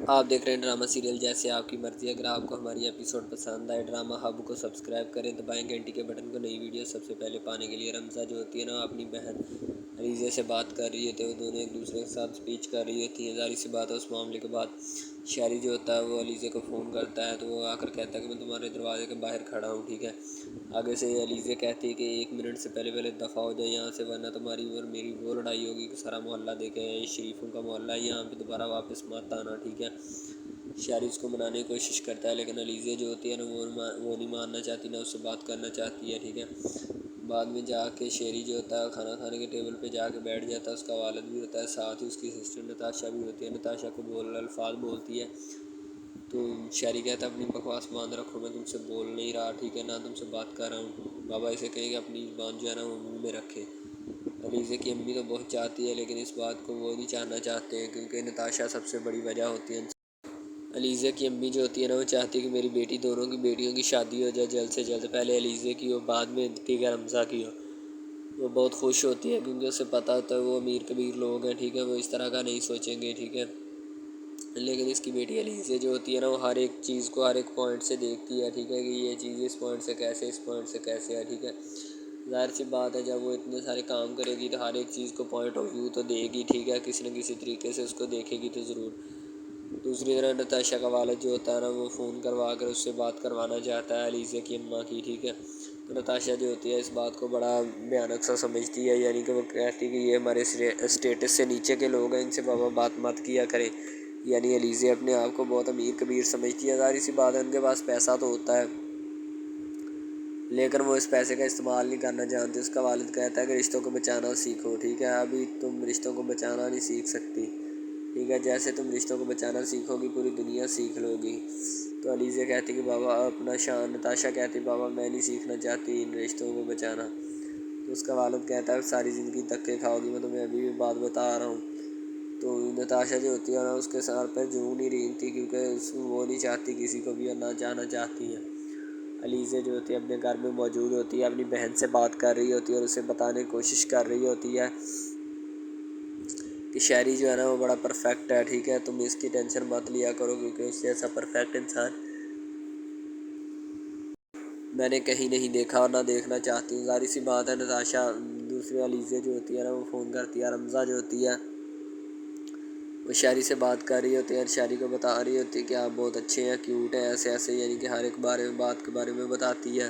آپ دیکھ رہے ہیں ڈرامہ سیریل جیسے آپ کی مرضی۔ اگر آپ کو ہماری ایپیسوڈ پسند آئے ڈرامہ ہب کو سبسکرائب کریں، دبائیں گھنٹی کے بٹن کو، نئی ویڈیو سب سے پہلے پانے کے لیے۔ رمزہ جو ہوتی ہے نا اپنی بہن علیزہ سے بات کر رہی ہوتی ہے، وہ دونوں ایک دوسرے کے ساتھ اسپیچ کر رہی ہوتی ہیں۔ ظاہر سی بات ہے اس معاملے کے بعد شہری جو ہوتا ہے وہ علیزہ کو فون کرتا ہے، تو وہ آ کر کہتا ہے کہ میں تمہارے دروازے کے باہر کھڑا ہوں، ٹھیک ہے۔ آگے سے علیزہ کہتی ہے کہ 1 منٹ سے پہلے دفعہ ہو جائے یہاں سے، ورنہ تمہاری اور میری وہ لڑائی ہوگی کہ سارا محلہ دیکھے، یہ شریفوں کا محلہ ہے، یہاں پہ دوبارہ واپس مت آنا، ٹھیک ہے۔ شہری اس کو منانے کی کوشش کرتا ہے، لیکن علیزہ جو ہوتی ہے نا وہ نہیں ماننا چاہتی، نہ اس سے بات کرنا چاہتی ہے، ٹھیک ہے۔ بعد میں جا کے شہری جو ہوتا ہے کھانا کھانے کے ٹیبل پہ جا کے بیٹھ جاتا ہے، اس کا والد بھی ہوتا ہے ساتھ ہی، اس کی سسٹر نتاشا بھی ہوتی ہے۔ نتاشا کو الفاظ بولتی ہے تو شہری کہتا ہے اپنی بکواس باندھ رکھو، میں تم سے بول نہیں رہا، ٹھیک ہے، نہ تم سے بات کر رہا ہوں۔ بابا اسے کہیں کہ اپنی زبان جو ہے نا وہ منہ میں رکھے۔ علیزہ کی امی تو بہت چاہتی ہے، لیکن اس بات کو وہ نہیں چاہنا چاہتے ہیں، کیونکہ نتاشا سب سے بڑی وجہ ہوتی ہے۔ علیزہ کی امی جو ہوتی ہے نا وہ چاہتی ہے کہ میری بیٹی دونوں کی بیٹیوں کی شادی ہو جائے جلد سے جلد، پہلے علیزہ کی ہو بعد میں ٹھیک ہے رمزہ کی ہو۔ وہ بہت خوش ہوتی ہے کیونکہ اسے پتہ ہوتا ہے وہ امیر کبیر لوگ ہیں، ٹھیک ہے، وہ اس طرح کا نہیں سوچیں گے، ٹھیک ہے۔ لیکن اس کی بیٹی علیزہ جو ہوتی ہے نا وہ ہر ایک چیز کو ہر ایک پوائنٹ سے دیکھتی ہے، ٹھیک ہے، کہ یہ چیز اس پوائنٹ سے کیسے، اس پوائنٹ سے کیسے ہے، ٹھیک ہے۔ ظاہر سی بات ہے جب وہ اتنے سارے کام کرے گی تو ہر ایک چیز کو پوائنٹ آف ویو تو دے گی، ٹھیک ہے، کسی نہ کسی طریقے سے اس کو دیکھے گی تو ضرور۔ دوسری طرح نتاشا کا والد جو ہوتا ہے نا وہ فون کروا کر اس سے بات کروانا چاہتا ہے علیزہ کی اماں کی، ٹھیک ہے۔ تو نتاشا جو ہوتی ہے اس بات کو بڑا بھیانک سا سمجھتی ہے، یعنی کہ وہ کہتی ہے کہ یہ ہمارے اسٹیٹس سے نیچے کے لوگ ہیں، ان سے بابا بات مت کیا کریں۔ یعنی علیزہ اپنے آپ کو بہت امیر کبیر سمجھتی ہے۔ ظاہر سی بات ہے ان کے پاس پیسہ تو ہوتا ہے، لیکن وہ اس پیسے کا استعمال نہیں کرنا جانتے۔ اس کا والد کہتا ہے کہ رشتوں کو بچانا سیکھو، ٹھیک ہے، ابھی تم رشتوں کو بچانا نہیں سیکھ سکتی، ٹھیک ہے، جیسے تم رشتوں کو بچانا سیکھو گی پوری دنیا سیکھ لو گی۔ تو علیزہ کہتی کہ بابا اپنا شان، نتاشا کہتی بابا میں نہیں سیکھنا چاہتی ان رشتوں کو بچانا۔ تو اس کا والد کہتا ہے ساری زندگی دھکے کھاؤ گی، میں تمہیں ابھی بھی بات بتا رہا ہوں۔ تو نتاشا جو ہوتی ہے نا اس کے سر پہ جوں نہیں رینگتی، کیونکہ وہ نہیں چاہتی کسی کو بھی اور نہ جانا چاہتی ہے۔ علیزہ جو ہوتی ہے اپنے گھر میں موجود ہوتی ہے، اپنی بہن سے بات کر رہی ہوتی ہے اور اسے بتانے کی کوشش کر رہی ہوتی ہے کہ شہری جو ہے نا وہ بڑا پرفیکٹ ہے، ٹھیک ہے، تم اس کی ٹینشن مت لیا کرو، کیونکہ اس سے ایسا پرفیکٹ انسان میں نے کہیں نہیں دیکھا اور نہ دیکھنا چاہتی ہوں۔ ظاہر سی بات ہے نتاشا دوسری علیزہ جو ہوتی ہے نا وہ فون کرتی ہے، رمزہ جو ہوتی ہے وہ شہری سے بات کر رہی ہوتی ہے اور شہری کو بتا رہی ہوتی ہے کہ آپ بہت اچھے ہیں، کیوٹ ہیں، ایسے ایسے، یعنی کہ ہر ایک بات کے بارے میں بتاتی ہے۔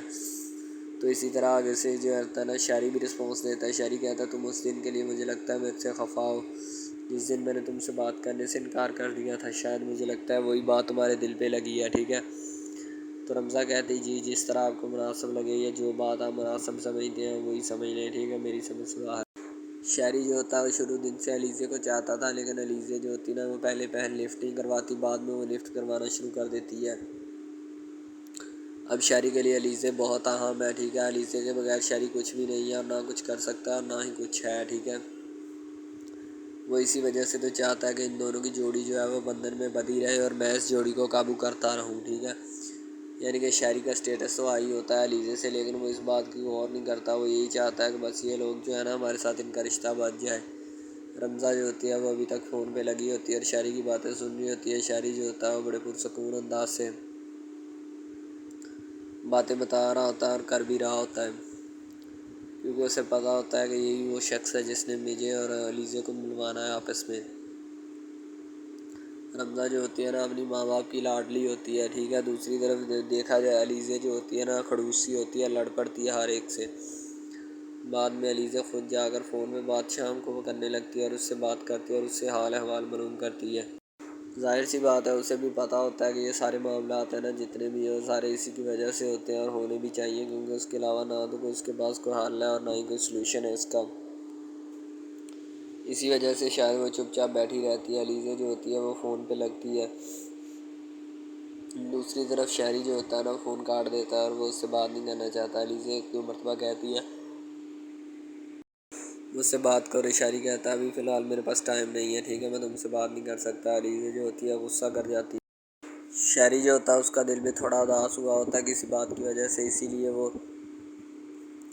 تو اسی طرح آگے سے جو ہے نا شہری بھی رسپانس دیتا ہے۔ شہری کہتا ہے تم اس دن کے لیے مجھے لگتا ہے میرے سے خفا ہو، جس دن میں نے تم سے بات کرنے سے انکار کر دیا تھا، شاید مجھے لگتا ہے وہی بات تمہارے دل پہ لگی ہے، ٹھیک ہے۔ تو رمزہ کہتی جی جس طرح آپ کو مناسب لگے یا جو بات آپ مناسب سمجھتے ہیں وہی سمجھ لیں، ٹھیک ہے، میری سمجھ سے باہر۔ شہری جو ہوتا ہے وہ شروع دن سے علیزہ کو چاہتا تھا، لیکن علیزہ جو ہوتی نا وہ پہلے لفٹ نہیں کرواتی، بعد میں وہ لفٹ کروانا شروع کر دیتی ہے۔ اب شہری کے لیے علیزہ بہت اہم ہے، ٹھیک ہے، علیزہ کے بغیر شہری کچھ بھی نہیں ہے اور نہ کچھ کر سکتا ہے اور نہ ہی کچھ ہے، ٹھیک ہے۔ وہ اسی وجہ سے تو چاہتا ہے کہ ان دونوں کی جوڑی جو ہے وہ بندھن میں بندھی رہے اور میں اس جوڑی کو قابو کرتا رہوں، ٹھیک ہے۔ یعنی کہ شہری کا اسٹیٹس تو ہائی ہوتا ہے علیزہ سے، لیکن وہ اس بات کی غور نہیں کرتا، وہ یہی چاہتا ہے کہ بس یہ لوگ جو ہے نا ہمارے ساتھ ان کا رشتہ بچ جائے۔ رمزہ جو ہوتی ہے وہ ابھی تک فون پہ لگی ہوتی ہے اور شہری کی باتیں سن رہی ہوتی ہے۔ شہری جو ہوتا ہے وہ بڑے پرسکون انداز سے باتیں بتا رہا ہوتا ہے اور کر بھی رہا ہوتا ہے، کیونکہ اسے پتہ ہوتا ہے کہ یہی وہ شخص ہے جس نے مجھے اور علیزہ کو ملوانا ہے آپس میں۔ رمزہ جو ہوتی ہے نا اپنی ماں باپ کی لاڈلی ہوتی ہے، ٹھیک ہے۔ دوسری طرف دیکھا جائے علیزہ جو ہوتی ہے نا کھڑوس سی ہوتی ہے، لڑ پڑتی ہے ہر ایک سے۔ بعد میں علیزہ خود جا کر فون میں بات شام کو وہ کرنے لگتی ہے اور اس سے بات کرتی ہے اور اس سے حال احوال معلوم کرتی ہے۔ ظاہر سی بات ہے اسے بھی پتہ ہوتا ہے کہ یہ سارے معاملات ہیں نا جتنے بھی ہیں سارے اسی کی وجہ سے ہوتے ہیں اور ہونے بھی چاہیے، کیونکہ اس کے علاوہ نہ تو کوئی اس کے پاس کوئی حل ہے اور نہ ہی کوئی سلوشن ہے اس کا۔ اسی وجہ سے شاید وہ چپ چاپ بیٹھی رہتی ہے۔ علیزہ جو ہوتی ہے وہ فون پہ لگتی ہے، دوسری طرف شہری جو ہوتا ہے نا وہ فون کاٹ دیتا ہے اور وہ اس سے بات نہیں کرنا چاہتا۔ علیزہ ایک دو مرتبہ کہتی ہے مجھ سے بات کرو، شہری کہتا ہے ابھی فی الحال میرے پاس ٹائم نہیں ہے، ٹھیک ہے، میں تم سے بات نہیں کر سکتا۔ علیزہ جو ہوتی ہے غصہ کر جاتی ہے۔ شہری جو ہوتا ہے اس کا دل بھی تھوڑا اداس ہوا ہوتا ہے کسی بات کی وجہ سے، اسی لیے وہ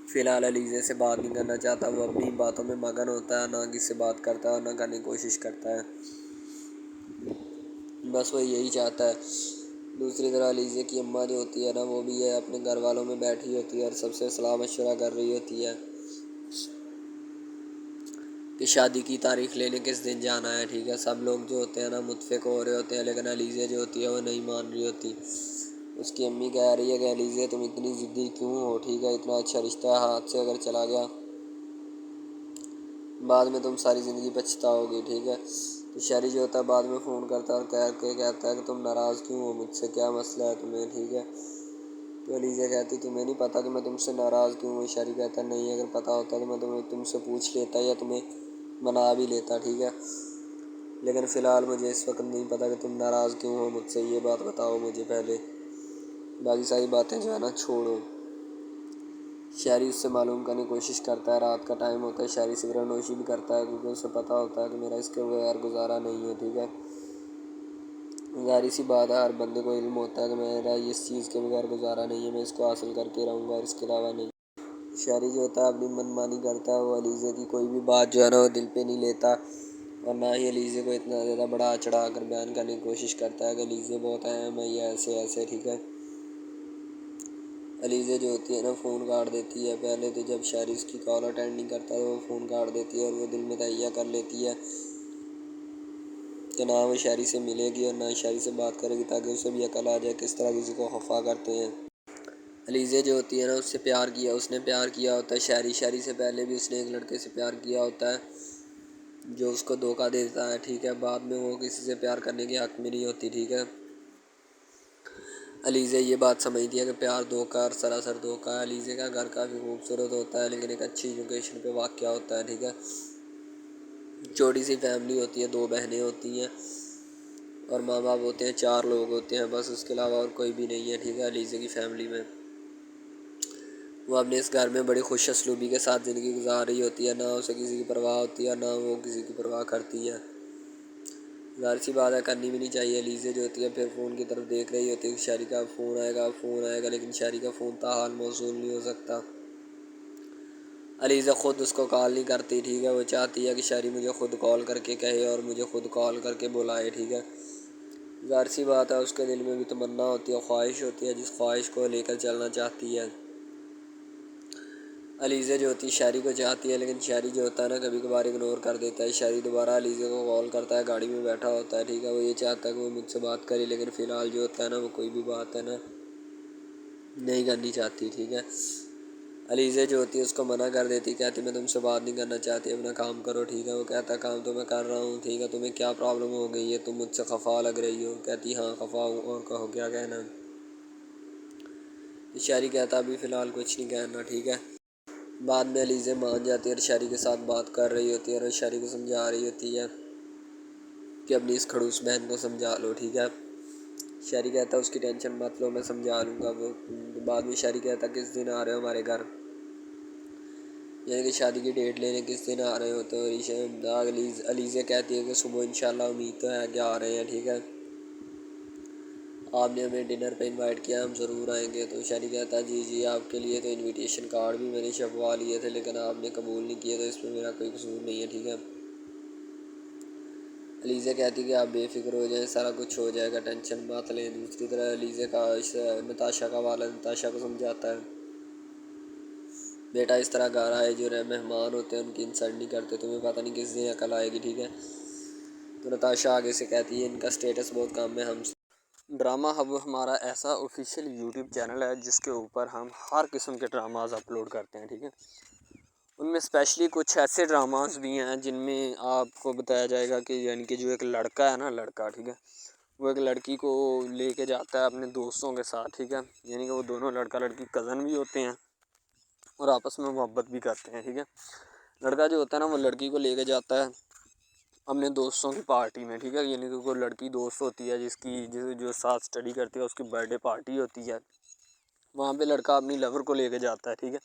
فی الحال علیزہ سے بات نہیں کرنا چاہتا۔ وہ اپنی باتوں میں مگن ہوتا ہے، نہ کسی سے بات کرتا ہے اور نہ کرنے کی کوشش کرتا ہے۔ بس وہ یہی چاہتا ہے۔ دوسری طرح علیزے کی اماں جو ہوتی ہے نا وہ بھی ہے اپنے گھر والوں میں بیٹھی ہوتی ہے اور سب سے صلاح مشورہ کر رہی ہوتی ہے کہ شادی کی تاریخ لینے کس دن جانا ہے، ٹھیک ہے۔ سب لوگ جو ہوتے ہیں نا متفق ہو رہے ہوتے ہیں، لیکن علیزے جو ہوتی ہے وہ نہیں مان رہی ہوتی۔ اس کی امی کہہ رہی ہے کہ علیزے تم اتنی ضدی کیوں ہو، ٹھیک ہے، اتنا اچھا رشتہ ہے، ہاتھ سے اگر چلا گیا بعد میں تم ساری زندگی پچھتاؤ گی، ٹھیک ہے۔ تو شہری جو ہوتا ہے بعد میں فون کرتا ہے اور کہتا ہے کہ تم ناراض کیوں ہو مجھ سے، کیا مسئلہ ہے تمہیں، ٹھیک ہے۔ تو علیزہ کہتی تمہیں نہیں پتہ کہ میں تم سے ناراض کیوں ہوں۔ شہری کہتا ہے نہیں، اگر پتہ ہوتا تو میں تم سے پوچھ لیتا یا تمہیں منا بھی لیتا، ٹھیک ہے، لیکن فی الحال مجھے اس وقت نہیں پتہ کہ تم ناراض کیوں ہو مجھ سے، یہ بات بتاؤ مجھے پہلے، باقی ساری باتیں جو ہے نا چھوڑو۔ شہری اس سے معلوم کرنے کی کوشش کرتا ہے، رات کا ٹائم ہوتا ہے، شہری سگریٹ نوشی بھی کرتا ہے کیونکہ اسے پتہ ہوتا ہے کہ میرا اس کے بغیر گزارا نہیں ہے، ٹھیک ہے۔ ظاہر سی بات ہے، ہر بندے کو علم ہوتا ہے کہ میرا اس چیز کے بغیر گزارا نہیں ہے، میں اس کو حاصل کر کے رہوں گا اور اس کے علاوہ نہیں۔ شہری جو ہوتا ہے اپنی من مانی کرتا ہے، وہ علیزے کی کوئی بھی بات جو ہے نا وہ دل پہ نہیں لیتا اور نہ ہی علیزے کو اتنا زیادہ بڑا چڑھا کر بیان کرنے کی کوشش کرتا ہے کہ علیزے بہت اہم ہے، یہ ایسے ایسے، ٹھیک ہے۔ علیزہ جو ہوتی ہے نا فون کاٹ دیتی ہے، پہلے تو جب شہری اس کی کال اٹینڈ نہیں کرتا تو وہ فون کاٹ دیتی ہے اور وہ دل میں تہیہ کر لیتی ہے کہ نہ وہ شہری سے ملے گی اور نہ شہری سے بات کرے گی، تاکہ اسے بھی عقل آ جائے کس طرح کسی کو خفا کرتے ہیں۔ علیزہ جو ہوتی ہے نا اس نے پیار کیا ہوتا ہے، شہری سے پہلے بھی اس نے ایک لڑکے سے پیار کیا ہوتا ہے جو اس کو دھوکہ دیتا ہے، ٹھیک ہے۔ بعد میں وہ کسی سے پیار کرنے کے حق میں نہیں ہوتی، ٹھیک ہے۔ علیزہ یہ بات سمجھتی ہے کہ پیار دھوکہ اور سراسر دھوکہ ہے۔ علیزہ کا گھر کافی خوبصورت ہوتا ہے لیکن ایک اچھی ایجوکیشن پہ واقع ہوتا ہے، ٹھیک ہے۔ چھوٹی سی فیملی ہوتی ہے، 2 بہنیں ہوتی ہیں اور ماں باپ ہوتے ہیں، 4 لوگ ہوتے ہیں بس، اس کے علاوہ اور کوئی بھی نہیں ہے، ٹھیک ہے۔ علیزہ کی فیملی میں وہ اپنے اس گھر میں بڑی خوش اسلوبی کے ساتھ زندگی گزار رہی ہوتی ہے، نہ اسے کسی کی پرواہ ہوتی ہے نہ وہ کسی کی پرواہ کرتی ہے۔ ظاہر سی بات ہے کرنی بھی نہیں چاہیے۔ علیزہ جو ہوتی ہے پھر فون کی طرف دیکھ رہی ہوتی ہے کہ شہری کا فون آئے گا لیکن شہری کا فون تاحال موصول نہیں ہو سکتا۔ علیزہ خود اس کو کال نہیں کرتی، ٹھیک ہے، وہ چاہتی ہے کہ شہری مجھے خود کال کر کے کہے اور مجھے خود کال کر کے بلائے، ٹھیک ہے۔ ظاہر سی بات ہے اس کے دل میں بھی تمنا ہوتی ہے، خواہش ہوتی ہے، جس خواہش کو لے کر چلنا چاہتی ہے۔ علیزہ جو ہوتی ہے شہری کو چاہتی ہے لیکن شہری جو ہوتا ہے نا کبھی کبھار اگنور کر دیتا ہے۔ شہری دوبارہ علیزہ کو کال کرتا ہے، گاڑی میں بیٹھا ہوتا ہے، ٹھیک ہے، وہ یہ چاہتا ہے کہ وہ مجھ سے بات کرے لیکن فی الحال جو ہوتا ہے نا وہ کوئی بھی بات ہے نا نہیں کرنی چاہتی، ٹھیک ہے۔ علیزہ جو ہوتی ہے اس کو منع کر دیتی، کہتی میں تم سے بات نہیں کرنا چاہتی، اپنا کام کرو، ٹھیک ہے۔ وہ کہتا ہے کام تو میں کر رہا ہوں، ٹھیک ہے، تمہیں کیا پرابلم ہو گئی ہے، تم مجھ سے خفا لگ رہی ہو۔ کہتی ہاں خفا ہوں، اور کہو کیا کہنا۔ شہری کہتا ابھی فی الحال کچھ نہیں کہنا، ٹھیک ہے۔ بعد میں علیزہ مان جاتی ہے اور شہری کے ساتھ بات کر رہی ہوتی ہے اور شہری کو سمجھا رہی ہوتی ہے کہ اپنی اس کھڑوس بہن کو سمجھا لو، ٹھیک ہے۔ شہری کہتا ہے اس کی ٹینشن مت لو، میں سمجھا لوں گا۔ وہ بعد میں شہری کہتا ہے کس دن آ رہے ہو ہمارے گھر، یعنی کہ شادی کی ڈیٹ لینے کس دن آ رہے ہوتے ہو۔ علیزہ کہتی ہے کہ صبح انشاءاللہ، امید تو ہے کہ آ رہے ہیں، ٹھیک ہے، آپ نے ہمیں ڈنر پہ انوائٹ کیا، ہم ضرور آئیں گے۔ تو شہری کہتا ہے جی آپ کے لیے تو انویٹیشن کارڈ بھی میں نے چھپوا لیے تھے لیکن آپ نے قبول نہیں کیے، تو اس میں میرا کوئی قصور نہیں ہے، ٹھیک ہے۔ علیزہ کہتی ہے کہ آپ بے فکر ہو جائیں، سارا کچھ ہو جائے گا، ٹینشن مت لیں۔ دوسری طرح علیزہ کا نتاشا کا والد نتاشا کو سمجھاتا ہے بیٹا اس طرح گھر آئے جو مہمان ہوتے ہیں ان کی انسلٹ نہیں کرتے، تمہیں پتہ نہیں کس دن عقل آئے گی، ٹھیک ہے۔ تو نتاشا آگے سے کہتی ہے ان کا سٹیٹس بہت کم ہے ہم سے۔ ڈرامہ ہب ہمارا ایسا آفیشیل یوٹیوب چینل ہے جس کے اوپر ہم ہر قسم کے ڈراماز اپلوڈ کرتے ہیں، ٹھیک ہے۔ ان میں اسپیشلی کچھ ایسے ڈراماز بھی ہیں جن میں آپ کو بتایا جائے گا کہ یعنی کہ جو ایک لڑکا ہے نا، لڑکا، ٹھیک ہے، وہ ایک لڑکی کو لے کے جاتا ہے اپنے دوستوں کے ساتھ، ٹھیک ہے، یعنی کہ وہ دونوں لڑکا لڑکی کزن بھی ہوتے ہیں اور آپس میں محبت بھی کرتے ہیں، ٹھیک ہے۔ لڑکا جو ہوتا ہے نا وہ لڑکی کو لے کے جاتا ہے اپنے دوستوں کی پارٹی میں، ٹھیک ہے، یعنی کہ کوئی لڑکی دوست ہوتی ہے جو ساتھ اسٹڈی کرتی ہے، اس کی برتھ ڈے پارٹی ہوتی ہے، وہاں پہ لڑکا اپنی لور کو لے کے جاتا ہے، ٹھیک ہے۔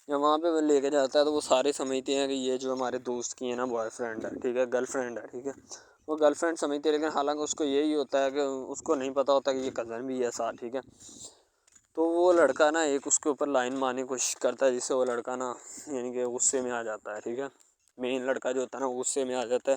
جب وہاں پہ وہ لے کے جاتا ہے تو وہ سارے سمجھتے ہیں کہ یہ جو ہمارے دوست کی ہے نا بوائے فرینڈ ہے، ٹھیک ہے، گرل فرینڈ ہے، ٹھیک ہے، وہ گرل فرینڈ سمجھتے ہیں، لیکن حالانکہ اس کو یہی ہوتا ہے کہ اس کو نہیں پتہ ہوتا کہ یہ کزن بھی ہے ساتھ، ٹھیک ہے۔ تو وہ لڑکا نا ایک اس کے اوپر لائن مارنے کی کوشش کرتا ہے، جس سے وہ لڑکا نا یعنی کہ غصے میں آ جاتا ہے، ٹھیک ہے، مین لڑکا جو ہوتا ہے نا غصے میں آ جاتا ہے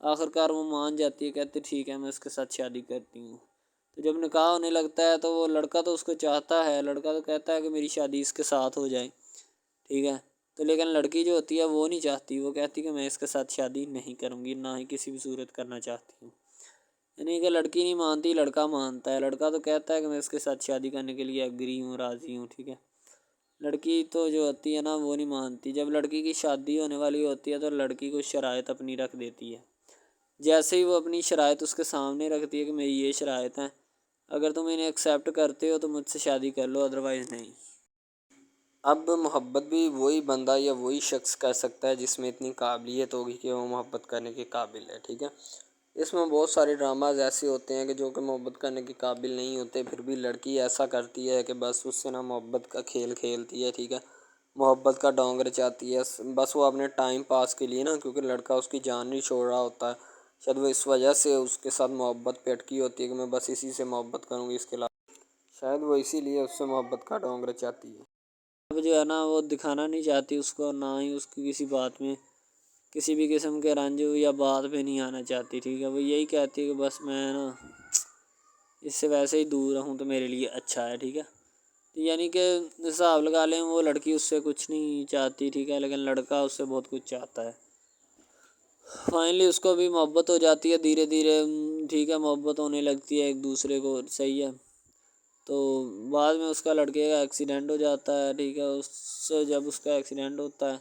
آخرکار وہ مان جاتی ہے، کہتے ٹھیک ہے میں اس کے ساتھ شادی کرتی ہوں۔ تو جب نکاح ہونے لگتا ہے تو وہ لڑکا تو اس کو چاہتا ہے، لڑکا تو کہتا ہے کہ میری شادی اس کے ساتھ ہو جائے، ٹھیک ہے، تو لیکن لڑکی جو ہوتی ہے وہ نہیں چاہتی، وہ کہتی کہ میں اس کے ساتھ شادی نہیں کروں گی، نہ ہی کسی بھی صورت کرنا چاہتی ہوں۔ یعنی کہ لڑکی نہیں مانتی، لڑکا مانتا ہے، لڑکا تو کہتا ہے کہ میں اس کے ساتھ شادی کرنے کے لیے ایگری ہوں، راضی ہوں، ٹھیک ہے۔ لڑکی تو جو ہوتی ہے نا وہ نہیں مانتی، جب لڑکی کی شادی ہونے والی ہوتی ہے تو لڑکی کو شرائط اپنی رکھ دیتی ہے، جیسے ہی وہ اپنی شرائط اس کے سامنے رکھتی ہے کہ میری یہ شرائط ہیں، اگر تم انہیں ایکسیپٹ کرتے ہو تو مجھ سے شادی کر لو، ادروائز نہیں۔ اب محبت بھی وہی بندہ یا وہی شخص کر سکتا ہے جس میں اتنی قابلیت ہوگی کہ وہ محبت کرنے کے قابل ہے، ٹھیک ہے۔ اس میں بہت سارے ڈراماز ایسے ہوتے ہیں کہ جو کہ محبت کرنے کے قابل نہیں ہوتے، پھر بھی لڑکی ایسا کرتی ہے کہ بس اس سے نا محبت کا کھیل کھیلتی ہے، ٹھیک ہے، محبت کا ڈونگ رچاتی ہے، بس وہ اپنے ٹائم پاس کے لیے نا، کیونکہ لڑکا اس کی جان نہیں چھوڑ رہا ہوتا ہے، شاید وہ اس وجہ سے اس کے ساتھ محبت پہ اٹکی ہوتی ہے کہ میں بس اسی سے محبت کروں گی، اس کے علاوہ شاید وہ اسی لیے اس سے محبت کا ڈونگ رچاتی ہے۔ اب جو ہے نا وہ دکھانا نہیں چاہتی اس کو، نہ ہی اس کی کسی بات میں کسی بھی قسم کے رنج یا بات پہ نہیں آنا چاہتی، ٹھیک ہے، وہ یہی کہتی ہے کہ بس میں نا اس سے ویسے ہی دور رہوں تو میرے لیے اچھا ہے، ٹھیک ہے۔ یعنی کہ حساب لگا لیں وہ لڑکی اس سے کچھ نہیں چاہتی، ٹھیک ہے، لیکن لڑکا اس سے بہت کچھ چاہتا ہے۔ فائنلی اس کو بھی محبت ہو جاتی ہے دھیرے دھیرے، ٹھیک ہے، محبت ہونے لگتی ہے ایک دوسرے کو، صحیح ہے۔ تو بعد میں اس کا لڑکے کا ایکسیڈنٹ ہو جاتا ہے، ٹھیک ہے، اس سے جب اس کا ایکسیڈنٹ ہوتا ہے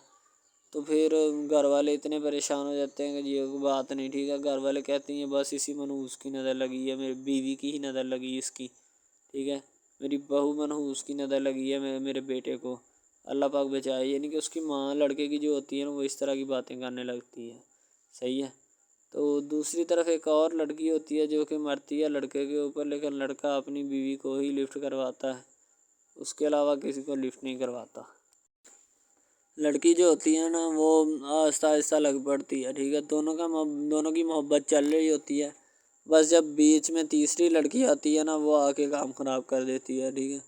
تو پھر گھر والے اتنے پریشان ہو جاتے ہیں کہ یہ بات نہیں، ٹھیک ہے، گھر والے کہتے ہیں بس اسی منحوس کی نظر لگی ہے، میری بیوی کی ہی نظر لگی اس کی، ٹھیک ہے، میری بہو منحوس کی نظر لگی ہے میرے بیٹے کو، اللہ پاک بچائے۔ یعنی کہ اس کی ماں لڑکے کی جو ہوتی ہے نا وہ اس طرح کی باتیں کرنے لگتی ہے، صحیح ہے۔ تو دوسری طرف ایک اور لڑکی ہوتی ہے جو کہ مرتی ہے لڑکے کے اوپر، لیکن لڑکا اپنی بیوی کو ہی لفٹ کرواتا ہے، اس کے علاوہ کسی کو لفٹ نہیں کرواتا۔ لڑکی جو ہوتی ہے نا وہ آہستہ آہستہ لگ پڑتی ہے، ٹھیک ہے، دونوں کی محبت چل رہی ہوتی ہے، بس جب بیچ میں تیسری لڑکی آتی ہے نا وہ آ کے کام خراب کر دیتی ہے، ٹھیک ہے۔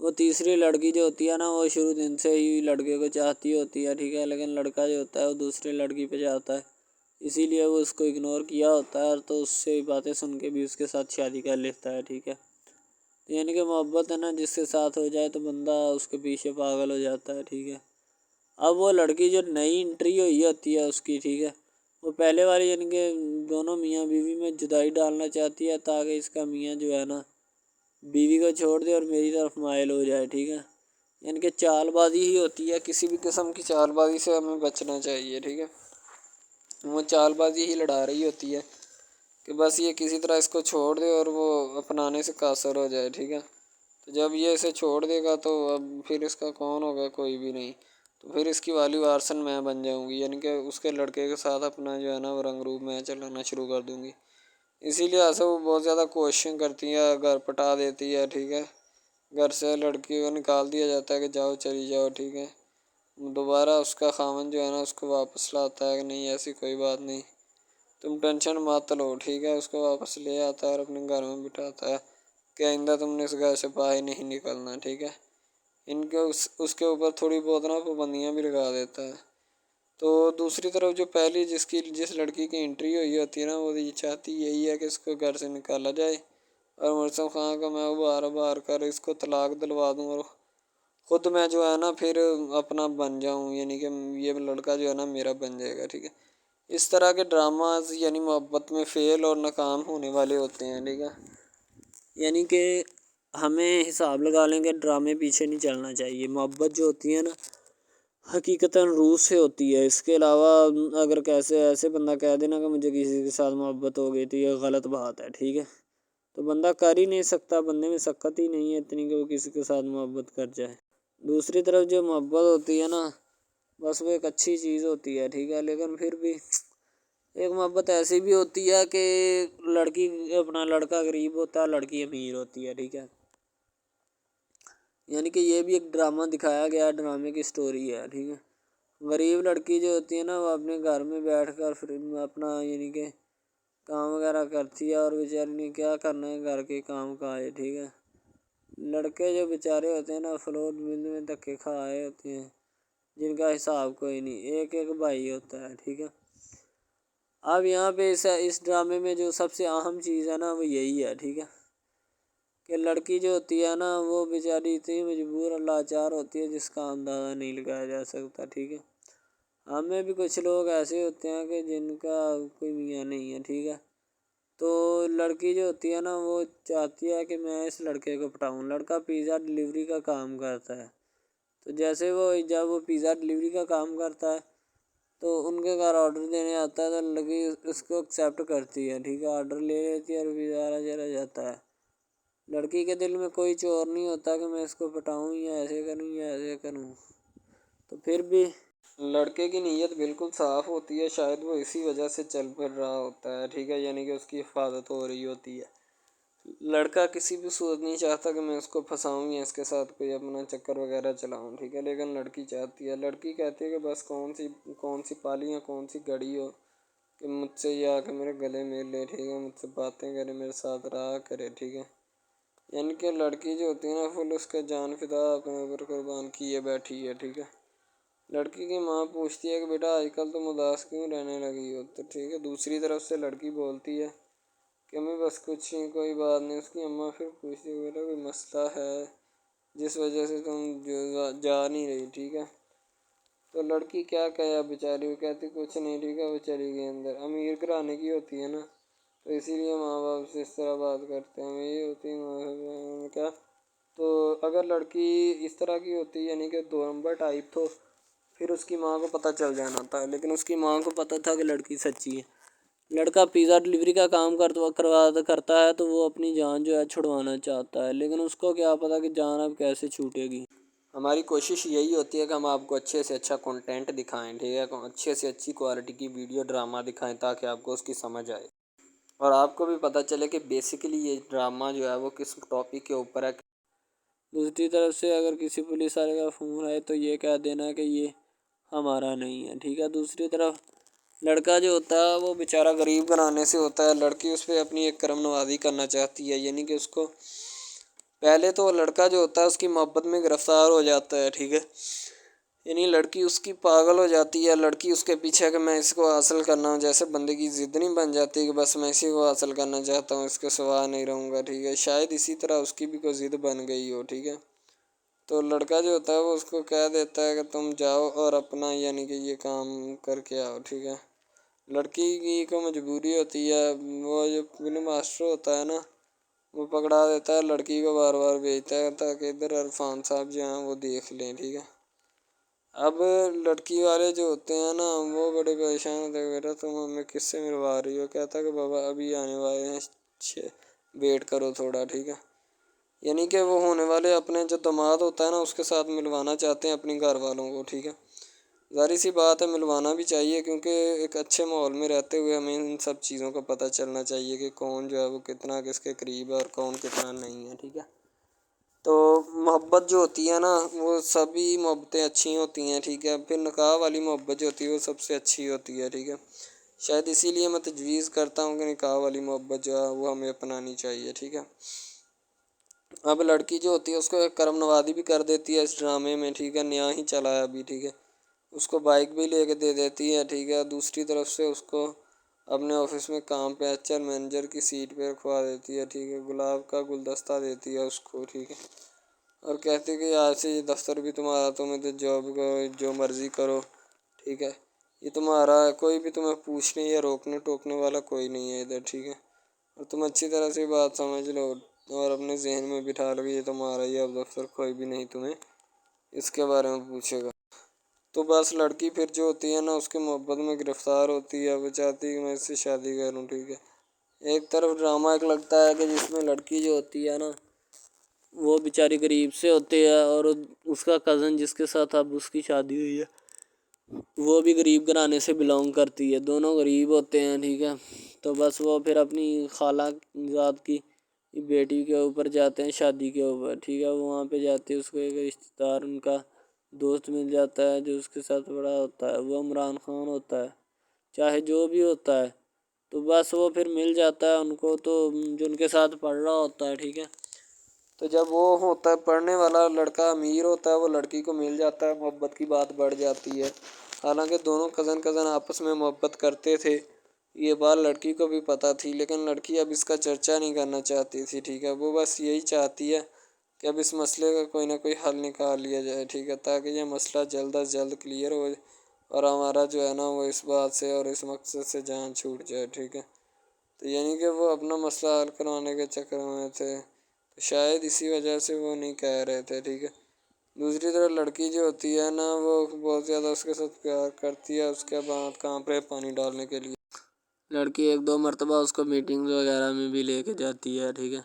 وہ تیسری لڑکی جو ہوتی ہے نا وہ شروع دن سے ہی لڑکے کو چاہتی ہوتی ہے، ٹھیک ہے، لیکن لڑکا جو ہوتا ہے وہ دوسری لڑکی پہ جاتا ہے، اسی لیے وہ اس کو اگنور کیا ہوتا ہے، تو اس سے باتیں سن کے بھی اس کے ساتھ شادی کر لیتا ہے، ٹھیک ہے۔ یعنی کہ محبت ہے نا جس کے ساتھ ہو جائے تو بندہ اس کے پیچھے پاگل ہو جاتا ہے، ٹھیک ہے۔ اب وہ لڑکی جو نئی انٹری ہوئی ہوتی ہے اس کی، ٹھیک ہے، وہ پہلے والی یعنی کہ دونوں میاں بیوی میں جدائی ڈالنا چاہتی ہے تاکہ اس کا میاں جو ہے نا بیوی کو چھوڑ دے اور میری طرف مائل ہو جائے، ٹھیک ہے۔ یعنی کہ چال بازی ہی ہوتی ہے، کسی بھی قسم کی چال بازی سے ہمیں بچنا چاہیے، ٹھیک ہے۔ وہ چال بازی ہی لڑا رہی ہوتی ہے کہ بس یہ کسی طرح اس کو چھوڑ دے اور وہ اپنانے سے قاصر ہو جائے، ٹھیک ہے۔ تو جب یہ اسے چھوڑ دے گا تو اب پھر اس کا کون ہوگا، کوئی بھی نہیں، تو پھر اس کی والی وارثن میں بن جاؤں گی، یعنی کہ اس کے لڑکے کے ساتھ اپنا جو ہے نا وہ رنگ روپ میں چلانا شروع کر دوں گی۔ اسی لیے سے وہ بہت زیادہ کوششیں کرتی ہے، گھر پٹا دیتی ہے، ٹھیک ہے، گھر سے لڑکی کو نکال دیا جاتا ہے کہ جاؤ چلی جاؤ، ٹھیک ہے۔ دوبارہ اس کا خاوند جو ہے نا اس کو واپس لاتا ہے کہ نہیں ایسی کوئی بات نہیں، تم ٹینشن مت لو، ٹھیک ہے، اس کو واپس لے آتا ہے اور اپنے گھر میں بٹھاتا ہے کہ آئندہ تم نے اس گھر سے باہر نہیں نکلنا، ٹھیک ہے۔ ان کے اس کے اوپر تھوڑی بہت نا پابندیاں بھی لگا دیتا ہے۔ تو دوسری طرف جو پہلی جس لڑکی کی انٹری ہوئی ہوتی ہے نا وہ یہ چاہتی یہی ہے کہ اس کو گھر سے نکالا جائے اور مرسم خان کا میں بار کر اس کو طلاق دلوا دوں اور خود میں جو ہے نا پھر اپنا بن جاؤں، یعنی کہ یہ لڑکا جو ہے نا میرا بن جائے گا، ٹھیک ہے۔ اس طرح کے ڈراماز یعنی محبت میں فیل اور ناکام ہونے والے ہوتے ہیں، ٹھیک ہے۔ یعنی کہ ہمیں حساب لگا لیں کہ ڈرامے پیچھے نہیں چلنا چاہیے، محبت جو ہوتی ہے نا حقیقتاً روح سے ہوتی ہے، اس کے علاوہ اگر ایسے بندہ کہہ دینا کہ مجھے کسی کے ساتھ محبت ہو گئی تو یہ غلط بات ہے، ٹھیک ہے۔ تو بندہ کر ہی نہیں سکتا، بندے میں سکت ہی نہیں ہے اتنی کہ وہ کسی کے ساتھ محبت کر جائے۔ دوسری طرف جو محبت ہوتی ہے نا بس وہ ایک اچھی چیز ہوتی ہے، ٹھیک ہے، لیکن پھر بھی ایک محبت ایسی بھی ہوتی ہے کہ لڑکا غریب ہوتا ہے، لڑکی امیر ہوتی ہے، ٹھیک ہے۔ یعنی کہ یہ بھی ایک ڈرامہ دکھایا گیا، ڈرامے کی سٹوری ہے، ٹھیک ہے۔ غریب لڑکی جو ہوتی ہے نا وہ اپنے گھر میں بیٹھ کر پھر اپنا یعنی کہ کام وغیرہ کرتی ہے اور بیچاری نے کیا کرنا ہے گھر کے کام کاج، ٹھیک ہے۔ لڑکے جو بیچارے ہوتے ہیں نا فلور مل میں دھکے کھائے ہوتے ہیں جن کا حساب کوئی نہیں، ایک بھائی ہوتا ہے، ٹھیک ہے۔ اب یہاں پہ اس ڈرامے میں جو سب سے اہم چیز ہے نا وہ یہی ہے، ٹھیک ہے، کہ لڑکی جو ہوتی ہے نا وہ بیچاری اتنی مجبور اور لاچار ہوتی ہے جس کا اندازہ نہیں لگایا جا سکتا، ٹھیک ہے۔ ہمیں بھی کچھ لوگ ایسے ہوتے ہیں کہ جن کا کوئی میاں نہیں ہے، ٹھیک ہے، تو لڑکی جو ہوتی ہے نا وہ چاہتی ہے کہ میں اس لڑکے کو پٹاؤں۔ لڑکا پیزا ڈلیوری کا کام کرتا ہے، تو جیسے جب وہ پیزا ڈلیوری کا کام کرتا ہے تو ان کے گھر آرڈر دینے آتا ہے تو لڑکی اس کو ایکسیپٹ کرتی ہے، ٹھیک ہے، آرڈر لے لیتی ہے اور پیزا چلا جاتا ہے۔ لڑکی کے دل میں کوئی چور نہیں ہوتا کہ میں اس کو پٹاؤں یا ایسے کروں یا ایسے کروں، تو پھر بھی لڑکے کی نیت بالکل صاف ہوتی ہے، شاید وہ اسی وجہ سے چل پھر رہا ہوتا ہے، ٹھیک ہے، یعنی کہ اس کی حفاظت ہو رہی ہوتی ہے۔ لڑکا کسی بھی صورت نہیں چاہتا کہ میں اس کو پھنساؤں یا اس کے ساتھ کوئی اپنا چکر وغیرہ چلاؤں، ٹھیک ہے، لیکن لڑکی چاہتی ہے، لڑکی کہتی ہے کہ بس کون سی پالی یا کون سی گڑی ہو کہ مجھ سے یہ آ کے میرے گلے مل لے، ٹھیک ہے، مجھ سے باتیں کرے، میرے ساتھ رہا کرے، ٹھیک ہے۔ یعنی کہ لڑکی جو ہوتی ہے نا فل اس کا جان فدا اپنے اوپر قربان کیے بیٹھی ہے، ٹھیک ہے۔ لڑکی کی ماں پوچھتی ہے کہ بیٹا آج کل تم اداس کیوں رہنے لگی ہو، تو ٹھیک ہے، دوسری طرف سے لڑکی بولتی ہے کہ میں بس کچھ نہیں، کوئی بات نہیں۔ اس کی اماں پھر پوچھتی ہے بیٹا کوئی مسئلہ ہے جس وجہ سے تم جا نہیں رہی، ٹھیک ہے، تو لڑکی کیا کہے بیچاری، وہ کہتی کچھ نہیں، ٹھیک ہے، وہ چلی گئی اندر۔ امیر گھرانے کی ہوتی ہے نا تو اسی لیے ماں باپ سے اس طرح بات کرتے ہیں، یہ ہوتی ہے کیا۔ تو اگر لڑکی اس طرح کی ہوتی یعنی کہ دو نمبر ٹائپ تو پھر اس کی ماں کو پتہ چل جانا تھا، لیکن اس کی ماں کو پتہ تھا کہ لڑکی سچی ہے۔ لڑکا پیزا ڈلیوری کا کام کرتا ہے تو وہ اپنی جان جو ہے چھڑوانا چاہتا ہے، لیکن اس کو کیا پتہ کہ جان اب کیسے چھوٹے گی۔ ہماری کوشش یہی ہوتی ہے کہ ہم آپ کو اچھے سے اچھا کنٹینٹ دکھائیں، ٹھیک ہے، اچھے سے اچھی کوالٹی کی ویڈیو ڈرامہ دکھائیں تاکہ آپ کو اس کی سمجھ آئے اور آپ کو بھی پتہ چلے کہ بیسیکلی یہ ڈرامہ جو ہے وہ کس ٹاپک کے اوپر ہے۔ دوسری طرف سے اگر کسی پولیس والے کا فون ہے تو یہ کہہ دینا کہ یہ ہمارا نہیں ہے، ٹھیک ہے۔ دوسری طرف لڑکا جو ہوتا ہے وہ بیچارہ غریب گھرانے سے ہوتا ہے، لڑکی اس پہ اپنی ایک کرم نوازی کرنا چاہتی ہے، یعنی کہ اس کو پہلے تو لڑکا جو ہوتا ہے اس کی محبت میں گرفتار ہو جاتا ہے، ٹھیک ہے، یعنی لڑکی اس کی پاگل ہو جاتی ہے، لڑکی اس کے پیچھے کہ میں اس کو حاصل کرنا ہوں، جیسے بندے کی ضد نہیں بن جاتی کہ بس میں اسی کو حاصل کرنا چاہتا ہوں، اس کے سوا نہیں رہوں گا، ٹھیک ہے، شاید اسی طرح اس کی بھی کوئی ضد بن گئی ہو، ٹھیک ہے۔ تو لڑکا جو ہوتا ہے وہ اس کو کہہ دیتا ہے کہ تم جاؤ اور اپنا یعنی کہ یہ کام کر کے آؤ، ٹھیک ہے۔ لڑکی کی کو مجبوری ہوتی ہے، وہ جو فلم ماسٹر ہوتا ہے نا وہ پکڑا دیتا ہے لڑکی کو، بار بار بھیجتا ہے تاکہ ادھر عرفان صاحب جو ہیں وہ دیکھ لیں، ٹھیک ہے۔ اب لڑکی والے جو ہوتے ہیں نا وہ بڑے پریشان ہوتے ہیں، بیٹا تم ہمیں کس سے ملوا رہی ہو، کہتا ہے کہ بابا ابھی آنے والے ہیں، ویٹ کرو تھوڑا، ٹھیک ہے، یعنی کہ وہ ہونے والے اپنے جو داماد ہوتا ہے نا اس کے ساتھ ملوانا چاہتے ہیں اپنی گھر والوں کو، ٹھیک ہے۔ ظاہر سی بات ہے ملوانا بھی چاہیے کیونکہ ایک اچھے ماحول میں رہتے ہوئے ہمیں ان سب چیزوں کا پتہ چلنا چاہیے کہ کون جو ہے وہ کتنا کس کے قریب ہے اور کون کتنا نہیں ہے، ٹھیک ہے۔ تو محبت جو ہوتی ہے نا وہ سبھی محبتیں اچھی ہوتی ہیں، ٹھیک ہے، پھر نکاح والی محبت جو ہوتی ہے وہ سب سے اچھی ہوتی ہے، ٹھیک ہے۔ شاید اسی لیے میں تجویز کرتا ہوں کہ نکاح والی محبت جو ہے وہ ہمیں اپنانی چاہیے، ٹھیک ہے۔ اب لڑکی جو ہوتی ہے اس کو ایک کرم نوازی بھی کر دیتی ہے اس ڈرامے میں، ٹھیک ہے، نیا ہی چلا ہے ابھی، ٹھیک ہے، اس کو بائک بھی لے کے دے دیتی ہے، ٹھیک ہے۔ دوسری طرف سے اس کو اپنے آفس میں کام پہ HR مینیجر کی سیٹ پہ رکھوا دیتی ہے، ٹھیک ہے، گلاب کا گلدستہ دیتی ہے اس کو، ٹھیک ہے، اور کہتی ہے کہ آج سے یہ دفتر بھی تمہارا، تم ادھر جاب کرو جو مرضی کرو، ٹھیک ہے، یہ تمہارا ہے، کوئی بھی تمہیں پوچھنے یا روکنے ٹوکنے والا کوئی نہیں ہے ادھر، ٹھیک ہے، اور تم اچھی طرح سے بات سمجھ لو اور اپنے ذہن میں بٹھا لو کہ یہ تمہارا ہی اب دفتر، کوئی بھی نہیں تمہیں اس کے بارے میں پوچھے گا۔ تو بس لڑکی پھر جو ہوتی ہے نا اس کے محبت میں گرفتار ہوتی ہے، وہ چاہتی ہے کہ میں اس سے شادی کروں، ٹھیک ہے۔ ایک طرف ڈرامہ ایک لگتا ہے کہ جس میں لڑکی جو ہوتی ہے نا وہ بیچاری غریب سے ہوتی ہے اور اس کا کزن جس کے ساتھ اب اس کی شادی ہوئی ہے وہ بھی غریب گھرانے سے بلانگ کرتی ہے، دونوں غریب ہوتے ہیں، ٹھیک ہے۔ تو بس وہ پھر اپنی خالہ زاد کی بیٹی کے اوپر جاتے ہیں شادی کے اوپر، ٹھیک ہے، وہ وہاں پہ جاتے ہیں، اس کو ایک رشتہ دار ان کا دوست مل جاتا ہے جو اس کے ساتھ بڑا ہوتا ہے، وہ عمران خان ہوتا ہے، چاہے جو بھی ہوتا ہے، تو بس وہ پھر مل جاتا ہے ان کو، تو جو ان کے ساتھ پڑھ رہا ہوتا ہے، ٹھیک ہے، تو جب وہ ہوتا ہے پڑھنے والا لڑکا امیر ہوتا ہے وہ لڑکی کو مل جاتا ہے، محبت کی بات بڑھ جاتی ہے، حالانکہ دونوں کزن آپس میں محبت کرتے تھے یہ بات لڑکی کو بھی پتہ تھی، لیکن لڑکی اب اس کا چرچا نہیں کرنا چاہتی تھی، ٹھیک ہے۔ وہ بس یہی چاہتی ہے کہ اب اس مسئلے کا کوئی نہ کوئی حل نکال لیا جائے، ٹھیک ہے، تاکہ یہ مسئلہ جلد از جلد کلیئر ہو اور ہمارا جو ہے نا وہ اس بات سے اور اس مقصد سے جان چھوٹ جائے، ٹھیک ہے۔ تو یعنی کہ وہ اپنا مسئلہ حل کروانے کے چکر میں تھے، تو شاید اسی وجہ سے وہ نہیں کہہ رہے تھے، ٹھیک ہے۔ دوسری طرف لڑکی جو ہوتی ہے نا وہ بہت زیادہ اس کے ساتھ پیار کرتی ہے، اس کے بعد کہاں پہ پانی ڈالنے کے لیے لڑکی 1-2 مرتبہ اس کو میٹنگز وغیرہ میں بھی لے کے جاتی ہے، ٹھیک ہے،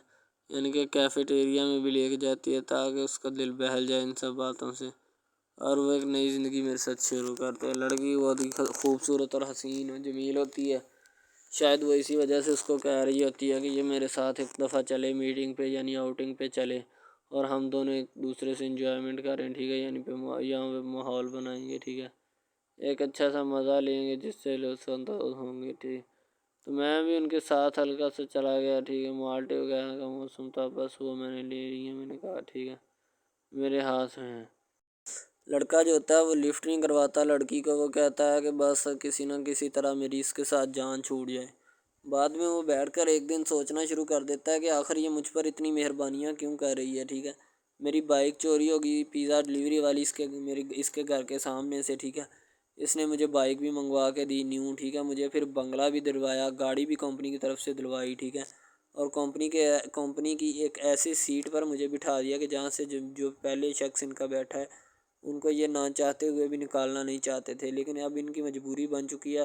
یعنی کہ کیفیٹیریا میں بھی لے کے جاتی ہے تاکہ اس کا دل بہل جائے ان سب باتوں سے، اور وہ ایک نئی زندگی میرے ساتھ شروع کرتے ہیں۔ لڑکی بہت ہی خوبصورت اور حسین و جمیل ہوتی ہے، شاید وہ اسی وجہ سے اس کو کہہ رہی ہوتی ہے کہ یہ میرے ساتھ ایک دفعہ چلے میٹنگ پہ، یعنی آؤٹنگ پہ چلے، اور ہم دونوں ایک دوسرے سے انجوائمنٹ کریں، ٹھیک ہے، یعنی یہاں پہ ماحول بنائیں گے، ٹھیک ہے، ایک اچھا سا مزہ لیں گے جس سے لطف اندوز ہوں گے، ٹھیک۔ تو میں بھی ان کے ساتھ ہلکا سا چلا گیا، ٹھیک ہے، مالٹے وغیرہ کا موسم تھا، بس وہ میں نے لے لی ہے، میں نے کہا ٹھیک ہے میرے ہاتھ میں ہے۔ لڑکا جو ہوتا ہے وہ لفٹ نہیں کرواتا لڑکی کو، وہ کہتا ہے کہ بس کسی نہ کسی طرح میری اس کے ساتھ جان چھوٹ جائے۔ بعد میں وہ بیٹھ کر ایک دن سوچنا شروع کر دیتا ہے کہ آخر یہ مجھ پر اتنی مہربانیاں کیوں کر رہی ہے، ٹھیک ہے، میری بائک چوری ہوگی پیزا ڈلیوری والی اس کے گھر کے سامنے سے، ٹھیک ہے، اس نے مجھے بائک بھی منگوا کے دی نیو، ٹھیک ہے، مجھے پھر بنگلہ بھی دلوایا، گاڑی بھی کمپنی کی طرف سے دلوائی، ٹھیک ہے، اور کمپنی کی ایک ایسی سیٹ پر مجھے بٹھا دیا کہ جہاں سے جو پہلے شخص ان کا بیٹھا ہے ان کو یہ نہ چاہتے ہوئے بھی نکالنا نہیں چاہتے تھے، لیکن اب ان کی مجبوری بن چکی ہے،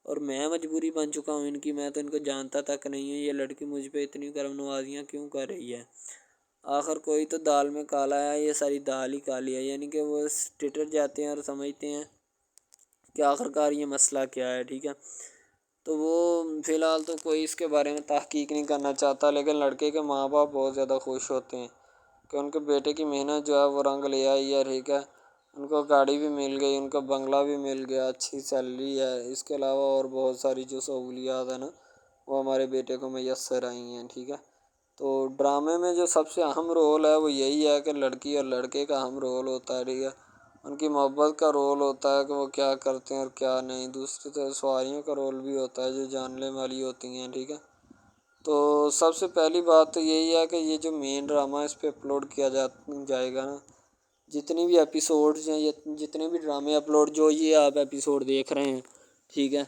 اور میں مجبوری بن چکا ہوں ان کی، میں تو ان کو جانتا تک نہیں ہوں، یہ لڑکی مجھ پہ اتنی کرم نوازیاں کیوں کر رہی ہے۔ آخر کوئی تو دال میں کالا ہے، یہ ساری دال ہی کالی ہے، یعنی کہ وہ ٹٹر جاتے ہیں اور سمجھتے ہیں کہ آخر کار یہ مسئلہ کیا ہے، ٹھیک ہے۔ تو وہ فی الحال تو کوئی اس کے بارے میں تحقیق نہیں کرنا چاہتا، لیکن لڑکے کے ماں باپ بہت زیادہ خوش ہوتے ہیں کہ ان کے بیٹے کی محنت جو ہے وہ رنگ لے آئی ہے، ٹھیک ہے، ان کو گاڑی بھی مل گئی، ان کو بنگلہ بھی مل گیا، اچھی سیلری ہے، اس کے علاوہ اور بہت ساری جو سہولیات ہیں نا وہ ہمارے بیٹے کو میسر آئی ہیں، ٹھیک ہے۔ تو ڈرامے میں جو سب سے اہم رول ہے وہ یہی ہے کہ لڑکی اور لڑکے کا اہم رول ہوتا ہے، ٹھیک ہے، ان کی محبت کا رول ہوتا ہے کہ وہ کیا کرتے ہیں اور کیا نہیں، دوسری طرف سواریوں کا رول بھی ہوتا ہے جو جاننے والی ہوتی ہیں، ٹھیک ہے۔ تو سب سے پہلی بات تو یہی ہے کہ یہ جو مین ڈرامہ اس پہ اپلوڈ کیا جائے گا نا، جتنی بھی ایپیسوڈز ہیں، جتنے بھی ڈرامے اپلوڈ جو یہ آپ ایپیسوڈ دیکھ رہے ہیں، ٹھیک ہے،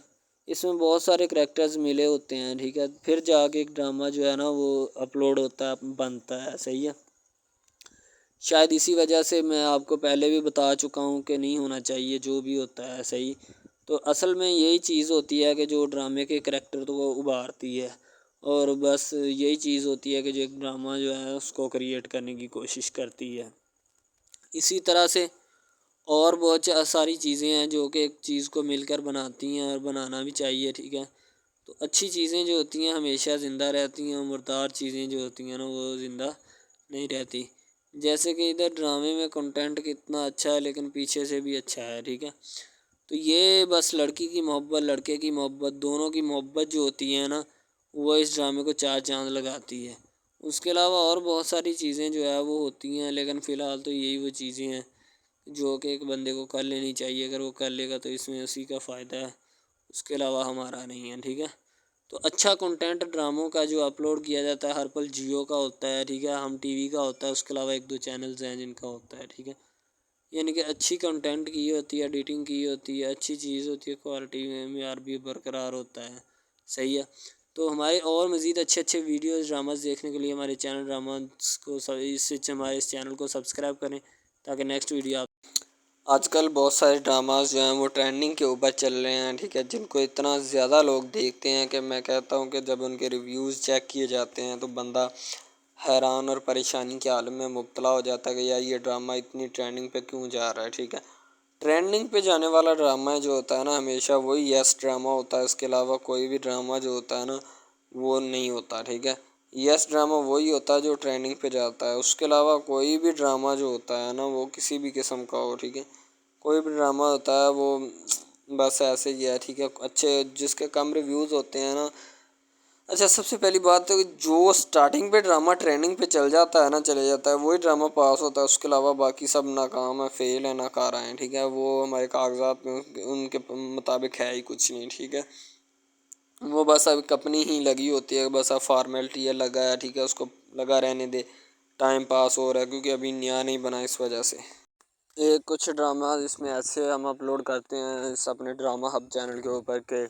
اس میں بہت سارے کریکٹرز ملے ہوتے ہیں، ٹھیک ہے، پھر جا کے ایک ڈرامہ جو ہے نا وہ اپلوڈ ہوتا ہے، بنتا ہے، صحیح ہے۔ شاید اسی وجہ سے میں آپ کو پہلے بھی بتا چکا ہوں کہ نہیں ہونا چاہیے جو بھی ہوتا ہے، صحیح۔ تو اصل میں یہی چیز ہوتی ہے کہ جو ڈرامے کے کریکٹر کو ابھارتی ہے، اور بس یہی چیز ہوتی ہے کہ جو ایک ڈرامہ جو ہے اس کو کریٹ کرنے کی کوشش کرتی ہے۔ اسی طرح سے اور بہت ساری چیزیں ہیں جو کہ ایک چیز کو مل کر بناتی ہیں، اور بنانا بھی چاہیے، ٹھیک ہے۔ تو اچھی چیزیں جو ہوتی ہیں ہمیشہ زندہ رہتی ہیں، مردار چیزیں جو ہوتی ہیں نا وہ زندہ نہیں رہتی، جیسے کہ ادھر ڈرامے میں کنٹینٹ کتنا اچھا ہے لیکن پیچھے سے بھی اچھا ہے، ٹھیک ہے۔ تو یہ بس لڑکی کی محبت لڑکے کی محبت دونوں کی محبت جو ہوتی ہے نا وہ اس ڈرامے کو 4 چاند لگاتی ہے۔ اس کے علاوہ اور بہت ساری چیزیں جو ہے وہ ہوتی ہیں، لیکن فی الحال تو یہی وہ چیزیں ہیں جو کہ ایک بندے کو کر لینی چاہیے، اگر وہ کر لے گا تو اس میں اسی کا فائدہ ہے، اس کے علاوہ ہمارا نہیں ہے، ٹھیک ہے۔ تو اچھا کنٹینٹ ڈراموں کا جو اپلوڈ کیا جاتا ہے ہر پل جیو کا ہوتا ہے، ٹھیک ہے، ہم ٹی وی کا ہوتا ہے، اس کے علاوہ 1-2 چینلز ہیں جن کا ہوتا ہے، ٹھیک ہے، یعنی کہ اچھی کنٹینٹ کی ہوتی ہے، ایڈیٹنگ کی ہوتی ہے، اچھی چیز ہوتی ہے، کوالٹی میں معیار بھی برقرار ہوتا ہے، صحیح ہے۔ تو ہمارے اور مزید اچھے ویڈیوز ڈراماز دیکھنے کے لیے ہمارے چینل ڈراماز کو ہمارے اس چینل کو سبسکرائب کریں تاکہ نیکسٹ ویڈیو آج کل بہت سارے ڈراماز جو ہیں وہ ٹرینڈنگ کے اوپر چل رہے ہیں، ٹھیک ہے، جن کو اتنا زیادہ لوگ دیکھتے ہیں کہ میں کہتا ہوں کہ جب ان کے ریویوز چیک کیے جاتے ہیں تو بندہ حیران اور پریشانی کے عالم میں مبتلا ہو جاتا ہے کہ یار یہ ڈرامہ اتنی ٹرینڈنگ پہ کیوں جا رہا ہے، ٹھیک ہے۔ ٹرینڈنگ پہ جانے والا ڈرامہ جو ہوتا ہے نا ہمیشہ وہی یس ڈرامہ ہوتا ہے، اس کے علاوہ کوئی بھی ڈرامہ جو ہوتا ہے نا وہ نہیں ہوتا، ٹھیک ہے۔ یس ڈرامہ وہی ہوتا ہے جو ٹرینڈنگ پہ جاتا ہے، اس کے علاوہ کوئی بھی ڈرامہ جو ہوتا ہے نا وہ کسی بھی قسم کا ہو، ٹھیک ہے، کوئی بھی ڈرامہ ہوتا ہے وہ بس ایسے ہی ہے، ٹھیک ہے، اچھے جس کے کم ریویوز ہوتے ہیں نا۔ اچھا، سب سے پہلی بات تو جو سٹارٹنگ پہ ڈرامہ ٹریننگ پہ چل جاتا ہے نا چلے جاتا ہے وہی ڈرامہ پاس ہوتا ہے، اس کے علاوہ باقی سب ناکام ہے، فیل ہے، ناکارہ ہیں، ٹھیک ہے، وہ ہمارے کاغذات میں ان کے مطابق ہے ہی کچھ نہیں، ٹھیک ہے۔ وہ بس اب اپنی ہی لگی ہوتی ہے، بس اب فارمیلٹی ہے، لگا ہے ٹھیک ہے، اس کو لگا رہنے دے، ٹائم پاس ہو رہا ہے کیونکہ ابھی نیا نہیں بنا اس وجہ سے۔ ایک کچھ ڈرامہ اس میں ایسے ہم اپلوڈ کرتے ہیں اس اپنے ڈرامہ ہب چینل کے اوپر کہ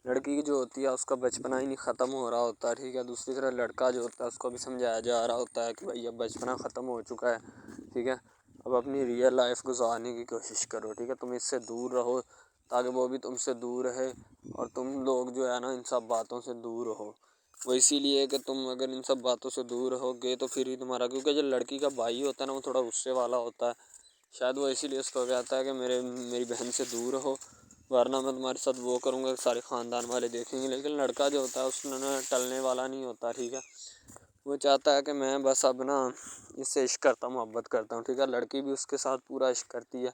لڑکی جو ہوتی ہے اس کا بچپنا ہی نہیں ختم ہو رہا ہوتا ہے، ٹھیک ہے، دوسری طرف لڑکا جو ہوتا ہے اس کو بھی سمجھایا جا رہا ہوتا ہے کہ بھائی اب بچپنا ختم ہو چکا ہے، ٹھیک ہے، اب اپنی ریئل لائف گزارنے کی کوشش کرو، ٹھیک ہے، تم اس سے دور رہو تاکہ وہ بھی تم سے دور رہے اور تم لوگ جو ہے نا ان سب باتوں سے دور رہو۔ وہ اسی لیے کہ تم اگر ان سب باتوں سے دور رہو گے تو پھر ہی تمہارا، کیونکہ جو لڑکی کا بھائی ہوتا ہے نا وہ تھوڑا غصے والا ہوتا ہے، شاید وہ اسی لیے اس کو کہتا ہے کہ میری بہن سے دور رہو ورنہ میں تمہارے ساتھ وہ کروں گا، سارے خاندان والے دیکھیں گے۔ لیکن لڑکا جو ہوتا ہے اس نے ٹلنے والا نہیں ہوتا، ٹھیک ہے، وہ چاہتا ہے کہ میں بس اب نا اس سے عشق کرتا ہوں، محبت کرتا ہوں، ٹھیک ہے، لڑکی بھی اس کے ساتھ پورا عشق کرتی ہے،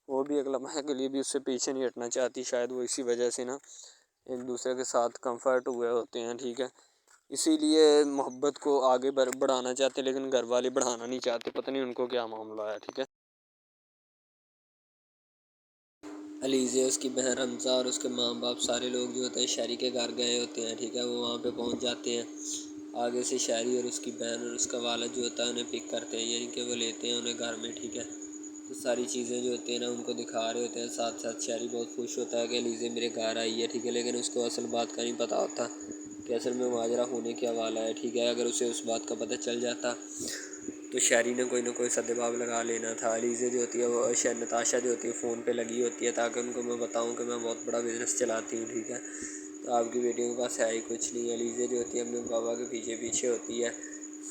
وہ بھی ایک لمحے کے لیے بھی اس سے پیچھے نہیں ہٹنا چاہتی، شاید وہ اسی وجہ سے نا ایک دوسرے کے ساتھ کمفرٹ ہوئے ہوتے ہیں، ٹھیک ہے، اسی لیے محبت کو آگے بڑھانا چاہتے لیکن گھر والے بڑھانا نہیں چاہتے، پتہ نہیں ان کو کیا معاملہ ہے، ٹھیک ہے۔ علیزہ، اس کی بہن رمزہ اور اس کے ماں باپ سارے لوگ جو ہوتے ہیں شہری کے گھر گئے ہوتے ہیں، ٹھیک ہے، وہ وہاں پہ پہنچ جاتے ہیں، آگے سے شہری اور اس کی بہن اور اس کا والد جو ہوتا ہے انہیں پک کرتے ہیں، یعنی کہ وہ لیتے ہیں انہیں گھر میں، ٹھیک ہے، تو ساری چیزیں جو ہوتی ہیں نا ان کو دکھا رہے ہوتے ہیں، ساتھ ساتھ شہری بہت خوش ہوتا ہے کہ علیزہ میرے گھر آئی ہے، ٹھیک ہے، لیکن اس کو اصل بات کا نہیں پتہ ہوتا کہ اصل میں ماجرا ہونے کیا والا ہے، ٹھیک ہے، اگر اسے اس بات کا پتہ چل جاتا تو شہری نے کوئی نہ کوئی سدباب لگا لینا تھا۔ علیزہ جو ہوتی ہے وہ نتاشا جو ہوتی ہے فون پہ لگی ہوتی ہے تاکہ ان کو میں بتاؤں کہ میں بہت بڑا بزنس چلاتی ہوں، ٹھیک ہے، تو آپ کی بیٹیوں کے پاس ہے ہی کچھ نہیں۔ علیزہ جو ہوتی ہے اپنے بابا کے پیچھے پیچھے ہوتی ہے،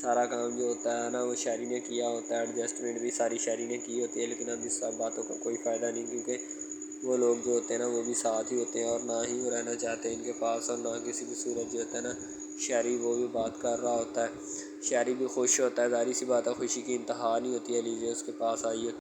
سارا کام جو ہوتا ہے نا وہ شہری نے کیا ہوتا ہے، ایڈجسٹمنٹ بھی ساری شہری نے کی ہوتی ہے، لیکن اب اس سب باتوں کا کوئی فائدہ نہیں کیونکہ وہ لوگ جو ہوتے ہیں نا وہ بھی ساتھ ہی ہوتے ہیں اور نہ ہی وہ رہنا چاہتے ہیں ان کے پاس، اور نہ کسی بھی صورت جو ہوتا ہے نا شہری وہ بھی بات کر رہا ہوتا ہے، شہری بھی خوش ہوتا ہے، ظاہر سی بات ہے خوشی کی انتہا نہیں ہوتی ہے، علیزہ اس کے پاس آئی ہے